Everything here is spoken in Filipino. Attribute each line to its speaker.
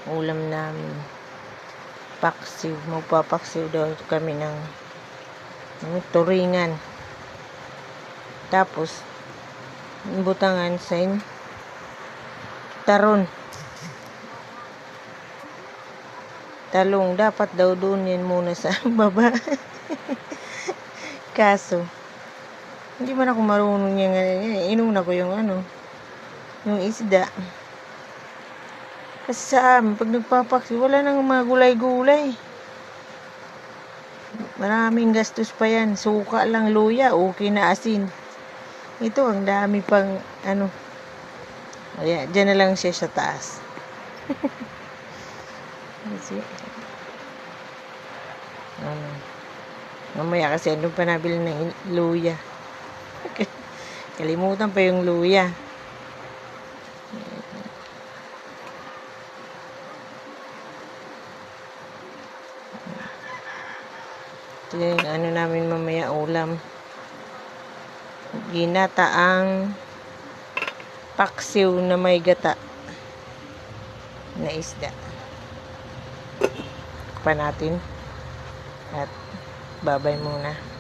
Speaker 1: ulam namin. Paksiw. Magpapaksiw daw kami ng turingan. Tapos, butangan sa taron. Talong. Dapat daw doon yan muna sa baba. Kaso, hindi man ako marunong yung inuna ko yung yung isda. Kasi sa amin, pag nagpapaksi, wala nang mga gulay-gulay. Maraming gastos pa yan. Suka lang, luya, okay na asin. Ito, ang dami pang Kaya, dyan na lang siya sa taas. Kasi, mamaya kasi ano pa nabili ng luya. Kalimutan pa yung luya. Ito yung namin mamaya ulam. Ginataang paksiw na may gata na isda. Pa natin at babay muna.